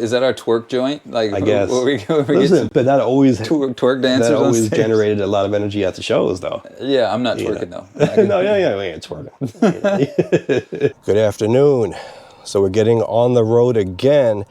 Is that our twerk joint? Like, I guess. Listen, but that always twerk dancers. That always generated a lot of energy at the shows, though. Yeah, I'm not twerking though. No, we ain't twerking. Good afternoon. So we're getting on the road again.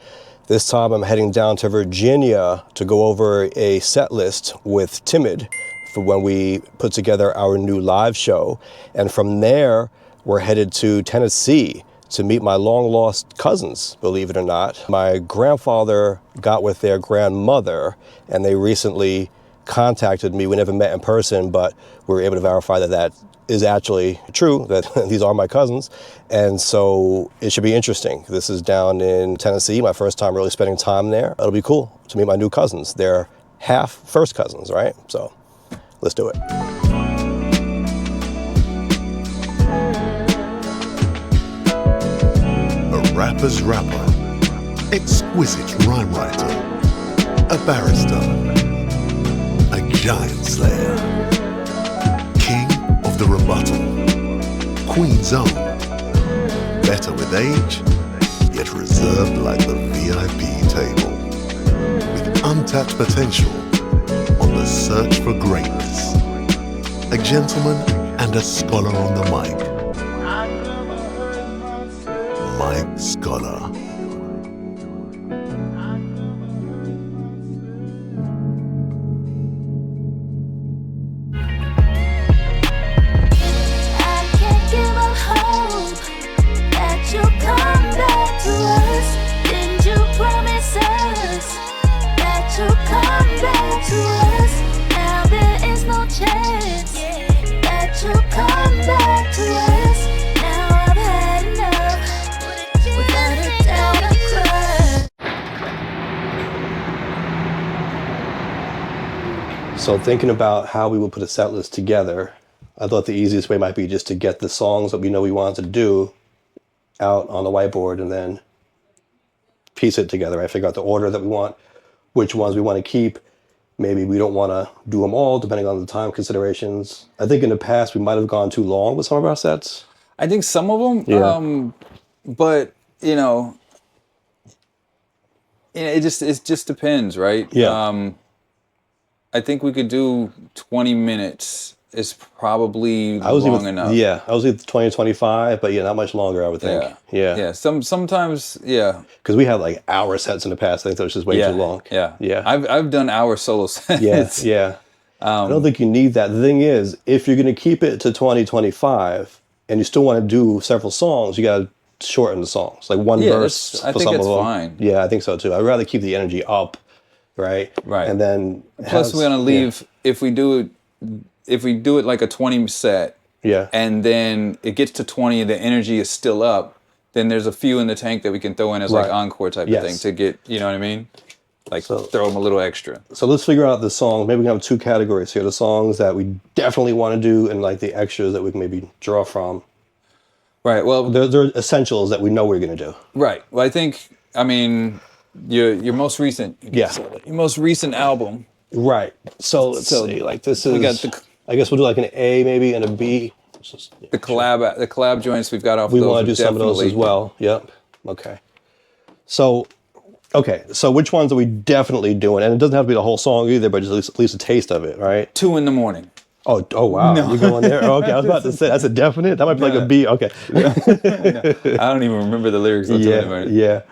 This time I'm heading down to Virginia to go over a set list with Timid for when we put together our new live show. And from there, we're headed to Tennessee to meet my long-lost cousins, believe it or not. My grandfather got with their grandmother, and they recently contacted me. We never met in person, but we were able to verify that that is actually true, that these are my cousins. And so it should be interesting. This is down in Tennessee, my first time really spending time there. It'll be cool to meet my new cousins. They're half first cousins, right? So let's do it. A rapper's rapper, exquisite rhyme writer, a barrister, a giant slayer, king of the rebuttal, Queen's own, better with age, yet reserved like the VIP table, with untapped potential, on the search for greatness, a gentleman and a scholar on the mic, Mike Scholar. So thinking about how we would put a set list together, I thought the easiest way might be just to get the songs that we know we wanted to do out on the whiteboard and then piece it together. I figure out the order that we want, which ones we want to keep. Maybe we don't want to do them all, depending on the time considerations. I think in the past we might have gone too long with some of our sets. I think some of them, yeah. But it just depends, right? Yeah. I think we could do 20 minutes is probably long enough. Yeah, I was either 20 or 25, but not much longer, I would think. Yeah. Sometimes, yeah. Because we had like hour sets in the past. I think that was just way too long. Yeah. I've done hour solo sets. Yeah. I don't think you need that. The thing is, if you're going to keep it to 20, 25, and you still want to do several songs, you got to shorten the songs. Like one verse I for think some it's of them. fine. Yeah, I think so too. I'd rather keep the energy up, right? And then plus we're gonna leave if we do it like a 20 set. Yeah. And then it gets to 20, the energy is still up. Then there's a few in the tank that we can throw in as like encore type of thing to get, you know what I mean? Like throw them a little extra. So let's figure out the songs. Maybe we can have two categories here: the songs that we definitely want to do, and like the extras that we can maybe draw from. Right. Well, they're essentials that we know we're going to do. Right. Well, I mean, your most recent, your most recent album. Right. So let's see. Like this is. We got I guess we'll do like an A maybe and a B. The collab joints we've got off. We want to do some of those as well. Yep. Okay. So which ones are we definitely doing? And it doesn't have to be the whole song either, but just at least a taste of it, right? 2 in the morning. Oh wow! No. You're going there? Oh, okay, I was about to say that's a definite. That might be like a B. Okay. No. I don't even remember the lyrics. Yeah.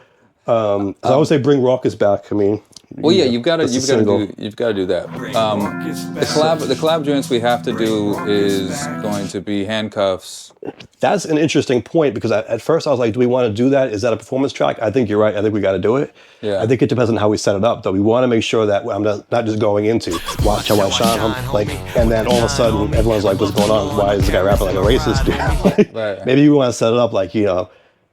So I would say bring Rawkus back. I mean. Well, yeah, you've got to do that. The collab joints we have to do is going to be Handcuffs. That's an interesting point because at first I was like, do we want to do that? Is that a performance track? I think you're right. I think we got to do it. Yeah. I think it depends on how we set it up, though. We want to make sure that I'm not just going into watch how I shine, and then all of a sudden everyone's like, what's going on? Why is this guy rapping like a racist dude? Right. Maybe we want to set it up like,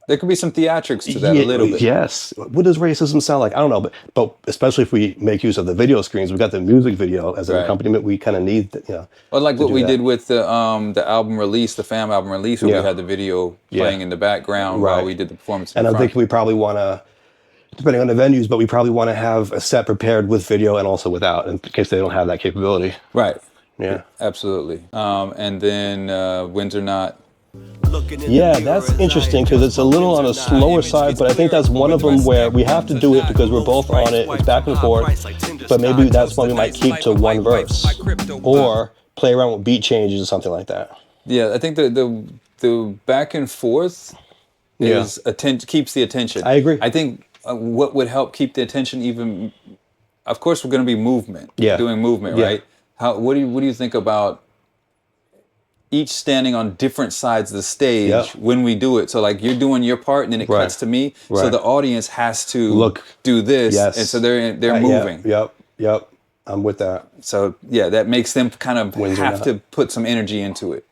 there could be some theatrics to that a little bit. Yes. What does racism sound like? I don't know, but especially if we make use of the video screens, we've got the music video as an accompaniment. We kind of need, Well, like what we did with the album release, the FAM album release, where we had the video playing in the background while we did the performance. And I'm thinking we probably want to, depending on the venues, but we probably want to have a set prepared with video and also without, in case they don't have that capability. Right. Yeah. Absolutely. And then Windsor not Yeah, that's interesting because it's a little on the slower side, but I think that's one of them where we have to do it because we're both on it. It's back and forth, but maybe that's one we might keep to one verse or play around with beat changes or something like that. Yeah, I think the back and forth is keeps the attention. I agree. I think what would help keep the attention even, of course, we're going to be movement. Yeah, doing movement, right? What do you think about each standing on different sides of the stage when we do it? So like you're doing your part and then it cuts to me. Right. So the audience has to do this. Yes. And so they're moving. Yep. I'm with that. So yeah, that makes them kind of have to put some energy into it.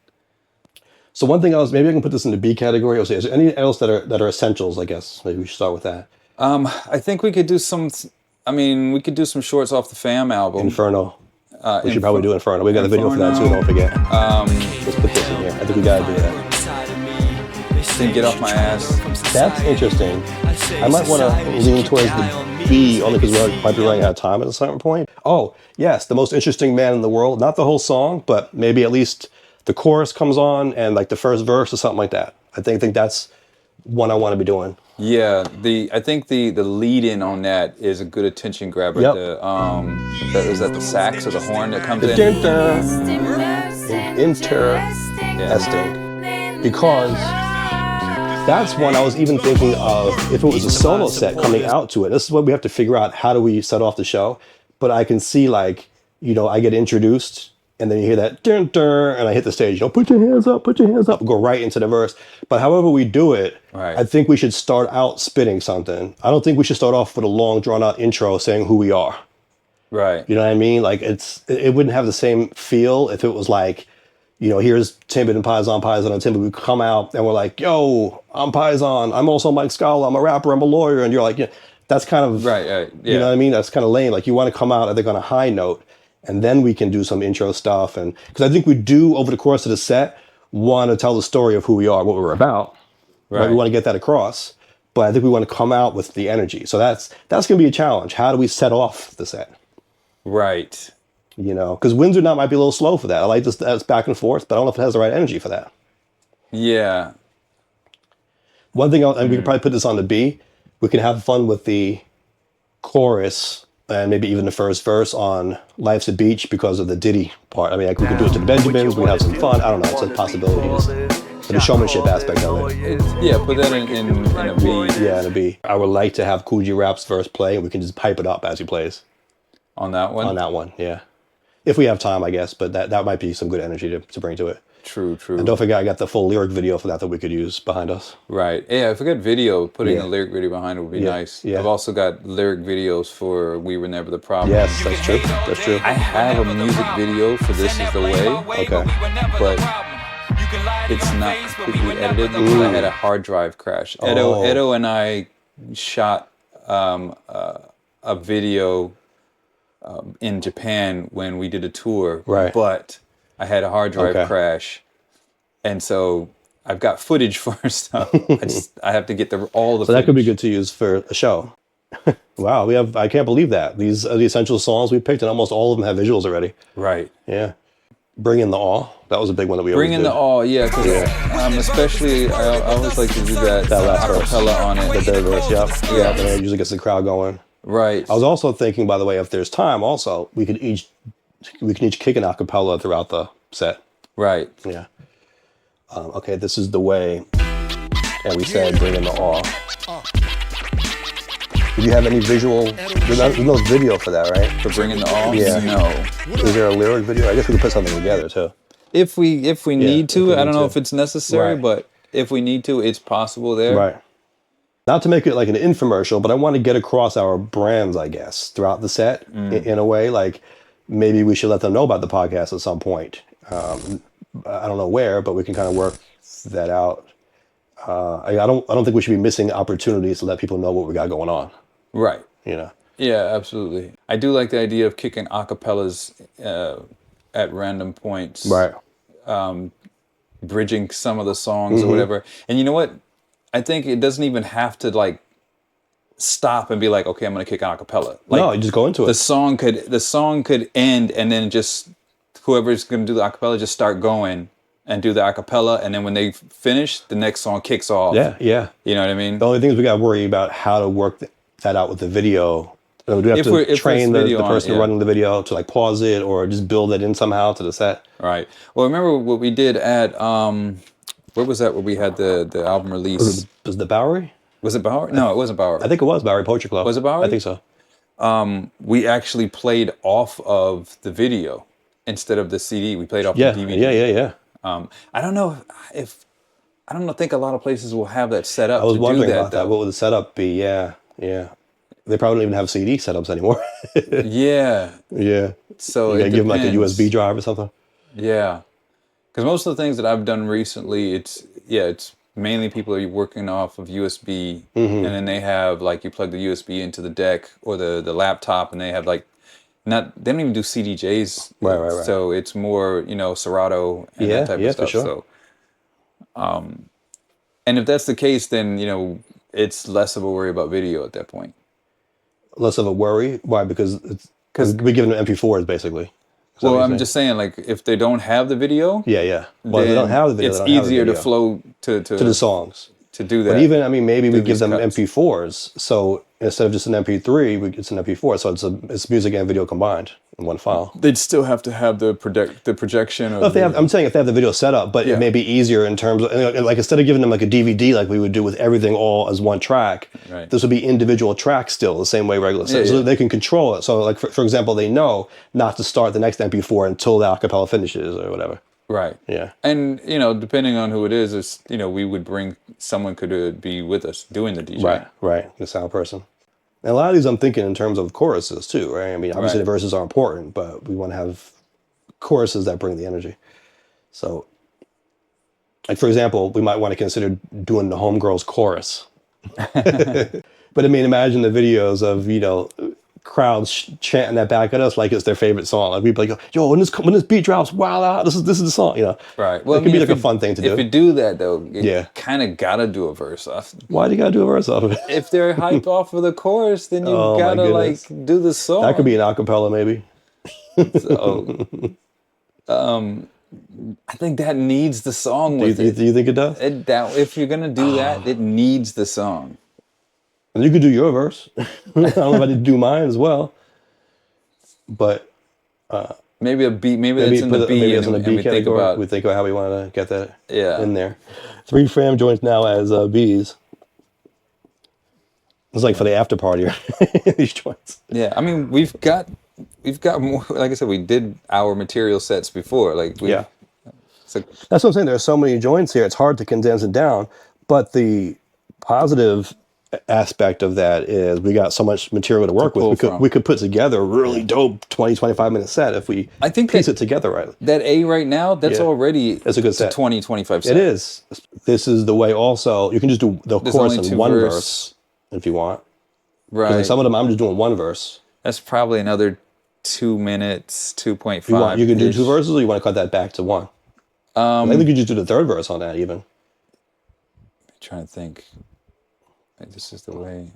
So one thing else, maybe I can put this in the B category. Is there anything else that are essentials, I guess? Maybe we should start with that. I think we could do some shorts off the Fam album. Inferno. We should probably do Inferno. We got a video for that too, don't forget. Let's put this in here. I think we gotta do that. Then Get Off My Ass. That's interesting. I might want to lean towards the B only because we might be running out of time at a certain point. Oh, yes, The Most Interesting Man in the World. Not the whole song, but maybe at least the chorus comes on and like the first verse or something like that. I think that's one I want to be doing. Yeah, I think the lead in on that is a good attention grabber. Yep. Is that the sax or the horn that comes in? Interesting. Because that's one I was even thinking of if it was a solo set coming out to it. This is what we have to figure out. How do we set off the show? But I can see I get introduced and then you hear that dun, dun, and I hit the stage, put your hands up, go right into the verse. But however we do it, I think we should start out spitting something. I don't think we should start off with a long drawn out intro saying who we are. Right. You know what I mean? Like it wouldn't have the same feel if it was like, here's Timid and Pizon and Timid. We come out and we're like, yo, I'm Pizon. I'm also Mike Scala. I'm a rapper. I'm a lawyer. And you're like, that's kind of, right. Yeah. You know what I mean? That's kind of lame. Like you want to come out, I think, on a high note. And then we can do some intro stuff. And because I think we do, over the course of the set, want to tell the story of who we are, what we're about. Right. We want to get that across. But I think we want to come out with the energy. So that's going to be a challenge. How do we set off the set? Right. Because Windsor now might be a little slow for that. I like this, that's back and forth, but I don't know if it has the right energy for that. Yeah. One thing, and we could probably put this on the B, we can have fun with the chorus and maybe even the first verse on Life's a Beach because of the Diddy part. I mean, we could do it to the Benjamins, we can have some fun. I don't know, it's a possibilities. But the showmanship aspect of it. Put that in a B. Yeah, in a B. I would like to have Kool Rap's verse play, and we can just pipe it up as he plays. On that one? On that one, yeah. If we have time, I guess, but that might be some good energy to bring to it. True. And don't forget, I got the full lyric video for that we could use behind us. Right. Yeah, if we got video, putting a lyric video behind it would be nice. Yeah. I've also got lyric videos for We Were Never the Problem. Yes, that's true. I have a music video for This Is the Way. Okay. But it's not completely edited because I had a hard drive crash. Edo and I shot a video in Japan when we did a tour. Right. But I had a hard drive crash, and so I've got footage for stuff. I have to get all the. So that could be good to use for a show. Wow, I can't believe that these are the essential songs we picked, and almost all of them have visuals already. Right. Yeah. Bring in the awe. That was a big one that we always did. Bring in the awe, yeah. Because especially I always like to do that last acapella on it. The third verse, yeah. And it usually gets the crowd going. Right. I was also thinking, by the way, if there's time, also we can each kick an acapella throughout the set. Right. Yeah. Okay, This Is the Way, and we said bring in the awe. Did you have any visual? There's no video for that, right? For Bring in the awe? Yeah. No. Is there a lyric video? I guess we could put something together too. If we need to, I don't know if it's necessary, but if we need to, it's possible there. Right. Not to make it like an infomercial, but I want to get across our brands, I guess, throughout the set in a way. Like maybe we should let them know about the podcast at some point. I don't know where, but we can kind of work that out. I don't think we should be missing opportunities to let people know what we got going on. Right. Yeah, absolutely. I do like the idea of kicking acapellas at random points. Right. Bridging some of the songs or whatever. And you know what? I think it doesn't even have to stop and be like, okay, I'm going to kick an acapella. No, you just go into it. The song could end and then just whoever's going to do the acapella just start going and do the acapella, and then when they finish, the next song kicks off. Yeah. You know what I mean? The only thing is we got to worry about how to work that out with the video. Do we have to train the person running the video to like pause it or just build it in somehow to the set? Right. Well, remember what we did at where was that? Where we had the album release? Was it Bowery? Was it Bowery? No, it wasn't Bowery. I think it was Bowery Poetry Club. Was it Bowery? I think so. We actually played off of the video instead of the CD. We played off the DVD. Yeah. I don't know if I don't think a lot of places will have that set up. I was wondering about that. What would the setup be? Yeah. They probably don't even have CD setups anymore. Yeah. So you gotta give them like a USB drive or something. Yeah, because most of the things that I've done recently, it's mainly people are working off of USB, and then they have like you plug the USB into the deck or the laptop, and they have like they don't even do CDJs. Right. So it's more Serato and that type of stuff. For sure. So, and if that's the case, then it's less of a worry about video at that point. Less of a worry. Why? Because we're giving them MP4s basically. Well, I'm just saying, like, if they don't have the video, yeah. Well, if they don't have the video, it's easier to flow to the songs to do that. But even, maybe we give them cuts. MP4s. So instead of just an MP3, it's an MP4. So it's music and video combined in one file. They'd still have to have the projection. I'm saying if they have the video set up, but it may be easier in terms of, like, instead of giving them like a DVD, like we would do with everything all as one track, this would be individual tracks still, the same way regular. So they can control it. So like, for example, they know not to start the next MP4 until the acapella finishes or whatever. Right. Yeah. And, depending on who it is, we would bring, someone could be with us doing the DJ. Right. The sound person. And a lot of these I'm thinking in terms of choruses too, right? Obviously the verses are important, but we want to have choruses that bring the energy. So, like, for example, we might want to consider doing the Homegirls chorus. But imagine the videos of, crowds chanting that back at us like it's their favorite song. Like we'd be like, yo, when this beat drops, wow, out, this is the song, Right. Well, it could be like a fun thing to do. If you do that though, you kind of gotta do a verse off. Why do you gotta do a verse off of it? If they're hyped off of the chorus, then you gotta like do the song. That could be an acapella maybe. So, I think that needs the song with it. Do you think it does? If you're gonna do that, it needs the song. And you could do your verse. I don't know if I did do mine as well. But maybe a beat, maybe that's in the beat. Maybe it's in the and beat we category. We think about how we want to get that in there. 3 fram joints now as B's. It's like for the after party, these joints. Yeah, we've got more. Like I said, we did our material sets before. So that's what I'm saying. There are so many joints here. It's hard to condense it down. But the positive aspect of that is we got so much material to work with. We could put together a really dope 20-25 minute set if we piece it together right. That A right now, that's already a good set. 20-25 set. It is. This is the way also, you can just do the chorus in one verse if you want. Right. Like some of them I'm just doing one verse. That's probably another 2 minutes, 2.5. You can do 2 verses or you want to cut that back to 1? I think you could just do the 3rd verse on that even. I'm trying to think. This is the way.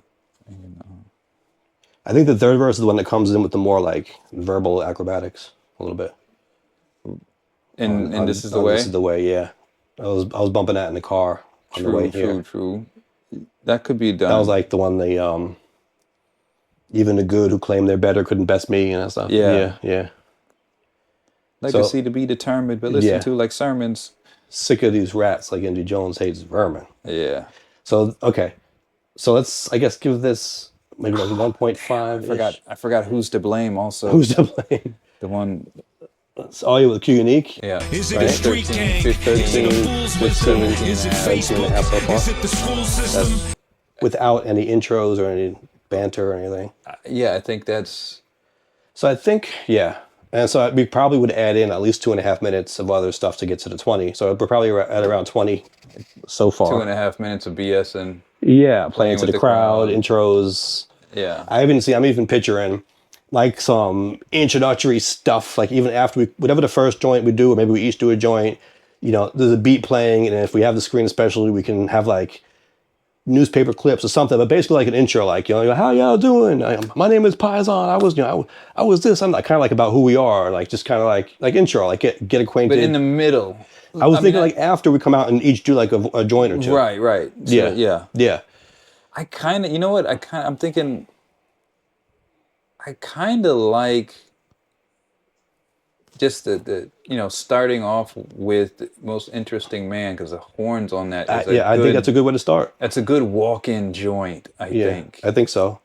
I think the 3rd verse is the one that comes in with the more like verbal acrobatics a little bit. And this is the way. This is the way. Yeah, I was bumping that in the car on the way here. True. That could be done. That was like the one even the good who claim they're better couldn't best me and that stuff. Yeah. Legacy to be determined, but listen to like sermons. Sick of these rats like Indy Jones hates vermin. Yeah. So okay. So let's, I guess, give this maybe like 1.5. I forgot Who's to Blame also. Who's to Blame? The one. With Q Unique. Yeah. Is it a street gang? 15 and a half so far. That's without any intros or any banter or anything. Yeah, I think that's. So I think, And so we probably would add in at least 2.5 minutes of other stuff to get to the 20. So we're probably at around 20 so far. 2.5 minutes of BS and. Yeah, playing to the crowd, intros. Yeah. I'm even picturing like some introductory stuff, like even after whatever the first joint we do, or maybe we each do a joint, there's a beat playing, and if we have the screen especially, we can have like newspaper clips or something, but basically like an intro, like, how y'all doing? My name is Pizon. I was this. I'm kind of like about who we are, like just kind of like intro, like get acquainted. But in the middle. I was thinking like after we come out and each do like a joint or two. Right. So, yeah. I kind of, you know what? I'm thinking. I kind of like just the starting off with the most interesting man, because the horns on that is I think that's a good way to start. That's a good walk-in joint, I think. I think so.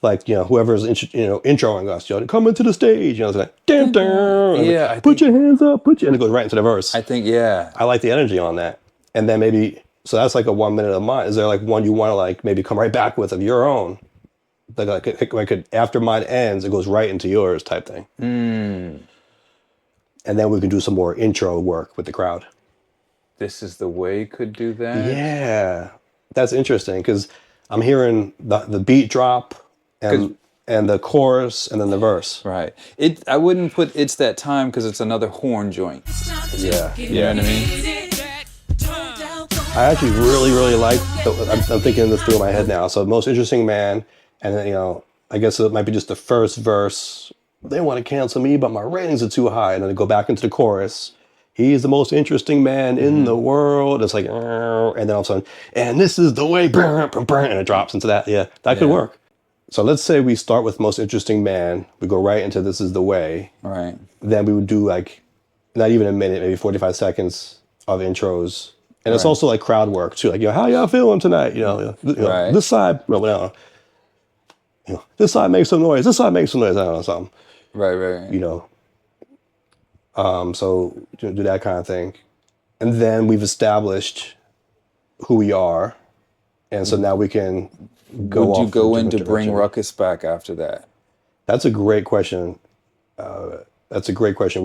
Like, whoever's introing us, come into the stage, it's like dun, dun, yeah, put your hands up, and it goes right into the verse. I think I like the energy on that. And then maybe, so that's like a 1 minute of mine. Is there like one you want to like maybe come right back with of your own? Like after mine ends, it goes right into yours type thing. And then we can do some more intro work with the crowd. This Is the Way could do that? Yeah. That's interesting, because I'm hearing the beat drop and the chorus and then the verse. Right. I wouldn't put It's That Time, because it's another horn joint. Yeah. You know what I mean? I actually really, really like, I'm thinking this through my head now. So Most Interesting Man, and then, I guess it might be just the first verse. They want to cancel me, but my ratings are too high. And then they go back into the chorus. He's the most interesting man in the world. It's like, and then all of a sudden, and this is the way, and it drops into that. Yeah, that could work. So let's say we start with Most Interesting Man. We go right into This Is the Way. Right. Then we would do like, not even a minute, maybe 45 seconds of intros. And it's also like crowd work too. Like, how y'all feeling tonight? This side, this side makes some noise. This side makes some noise. I don't know, something. Right. So do that kind of thing. And then we've established who we are. And so now we can go Would you off go in to bring direction. Rawkus back after that? That's a great question. Would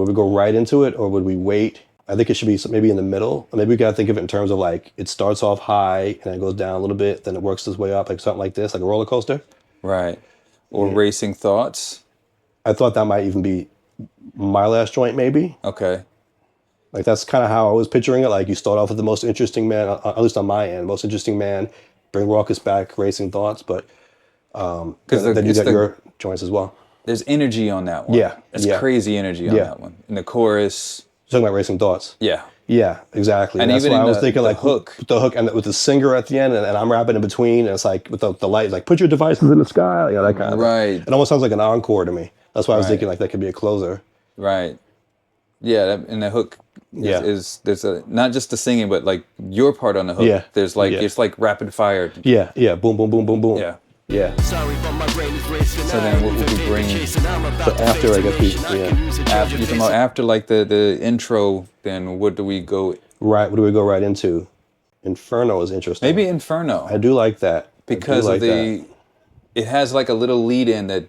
we go right into it, or would we wait? I think it should be maybe in the middle. Maybe we got to think of it in terms of like, it starts off high and then it goes down a little bit, then it works its way up, like something like this, like a roller coaster. Right. Or Racing Thoughts. I thought that might even be my last joint, maybe. Okay. Like, that's kind of how I was picturing it. Like, you start off with the Most Interesting Man, at least on my end, Most Interesting Man, bring Rawkus back, Racing Thoughts, but then you got your joints as well. There's energy on that one. Yeah. There's crazy energy on that one. In the chorus. You're talking about Racing Thoughts. Yeah. Yeah, exactly. And that's even why I was thinking the like hook. The hook, and with the singer at the end, and I'm rapping in between, and it's like with the light, like put your devices in the sky, that kind of right. thing. It almost sounds like an encore to me. That's why I was thinking like that could be a closer. Right. Yeah, and the hook is there's not just the singing, but like your part on the hook. Yeah. There's like it's like rapid fire. Yeah. Boom, boom, boom, boom, boom. Yeah. Yeah. So then what would we bring? So after, I guess After, you're talking about after like the intro, then what do we go? Right. What do we go right into? Inferno is interesting. Maybe Inferno. I do like that. Because like of that. it has like a little lead in that.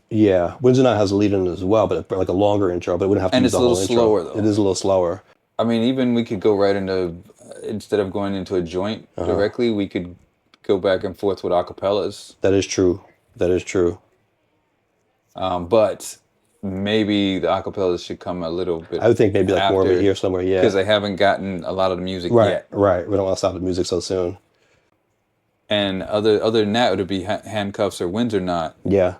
Yeah, Windsor has a lead in it as well, but like a longer intro, but it wouldn't have to And be it's the a whole little intro. slower though. It is a little slower. I mean, even we could go right into, instead of going into a joint directly, we could go back and forth with acapellas. That is true. But maybe the acapellas should come a little bit. I would think maybe like after, more of it here somewhere, yeah. Because they haven't gotten a lot of the music yet. Right. We don't want to stop the music so soon. And other than that, it would be Handcuffs or Windsor not. Yeah.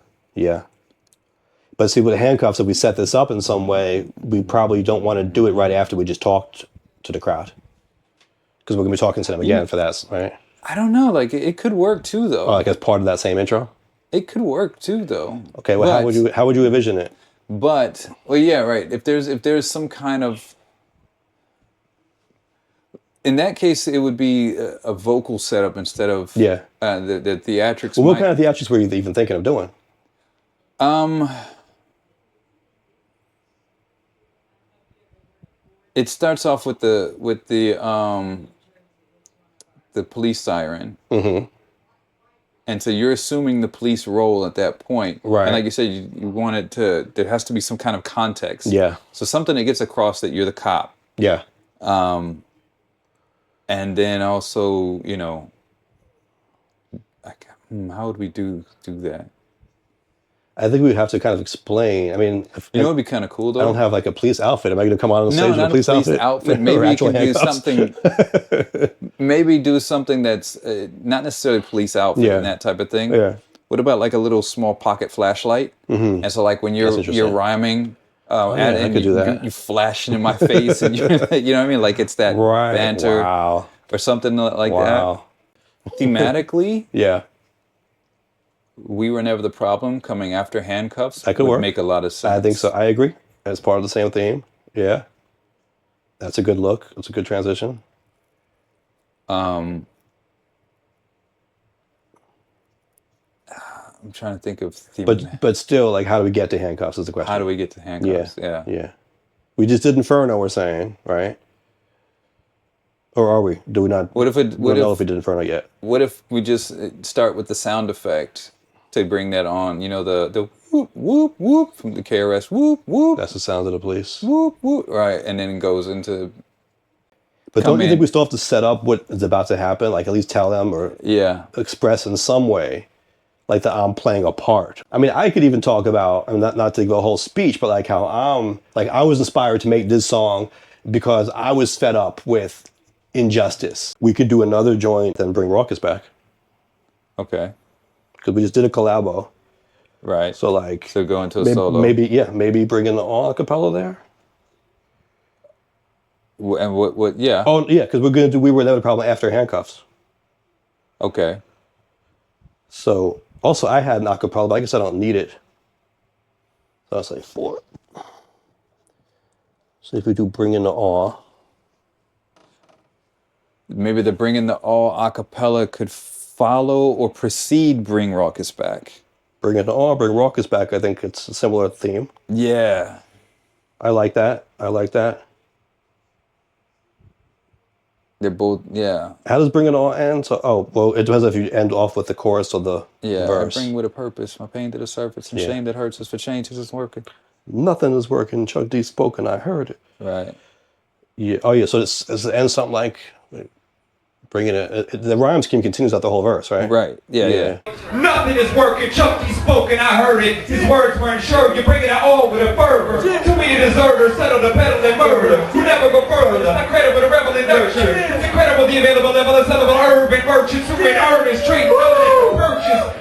But see, with the Handcuffs, if we set this up in some way, we probably don't want to do it right after we just talked to the crowd. Because we're going to be talking to them again for that, right? I don't know. Like, it could work too, though. Oh, like as part of that same intro? It could work too, though. Okay, well, how would you envision it? But, well, yeah, right. If there's some kind of... In that case, it would be a vocal setup instead of the theatrics. Well, what kind of theatrics were you even thinking of doing? It starts off with the police siren. Mm-hmm. And so you're assuming the police role at that point. Right. And like you said, you want it to, there has to be some kind of context. Yeah. So something that gets across that you're the cop. Yeah. And then also, how would we do that? I think we'd have to kind of explain. I mean, what would be kind of cool though? I don't have like a police outfit. Am I going to come on stage with a police outfit? Maybe you can do something. Maybe do something that's not necessarily police outfit and that type of thing. Yeah. What about like a little small pocket flashlight? Mm-hmm. And so like when you're rhyming, I could do that. You flashing in my face, and you know what I mean? Like it's that banter or something like that. Thematically, yeah, We Were Never the Problem coming after Handcuffs that could would work. make a lot of sense. I think so. I agree. As part of the same theme. Yeah, that's a good look. It's a good transition. I'm trying to think of theme. But still, like, how do we get to Handcuffs is the question. How do we get to Handcuffs? Yeah. We just did Inferno, we're saying, right? Or are we? Do we not? What if we don't know if we did Inferno yet. What if we just start with the sound effect to bring that on? You know, the whoop, whoop, whoop from the KRS, whoop, whoop. That's the sound of the police. Whoop, whoop. Right, and then it goes into... But don't you think we still have to set up what is about to happen? Like, at least tell them or express in some way, like, that I'm playing a part. I mean, I could even talk about, I mean, not to give a whole speech, but like how I was inspired to make this song because I was fed up with injustice. We could do another joint and bring Rawkus back. Okay. Because we just did a collabo. Right. So like... So go into a solo. Maybe bring in the all acapella there. And what, yeah. Oh, yeah, because we're going to do We Were Never the Problem after Handcuffs. Okay. So, also, I had an acapella, but I guess I don't need it. So I'll say 4. So if we do Bring in the Awe. Maybe the Bring in the All acapella could follow or precede Bring Rawkus Back. Bring in the Awe, Bring Rawkus Back. I think it's a similar theme. Yeah. I like that. They're both, yeah. How does Bring It All end? So, it depends if you end off with the chorus or the verse. I bring with a purpose, my pain to the surface, and shame that hurts us for change isn't working. Nothing is working, Chuck D spoken, I heard it. Right. Yeah. Oh, yeah, so it ends something like, bringing it, the rhyme scheme continues out the whole verse, right? Right, yeah. Nothing is working, Chuck D spoken, I heard it. His words weren't sure, you're bringing it all with a fervor. Too many deserters, settle the pedal and murder. You never go further, it's not credible, the rebel in nurture. It's incredible, the available level of sellable urban merchants who in earnest trade purchase.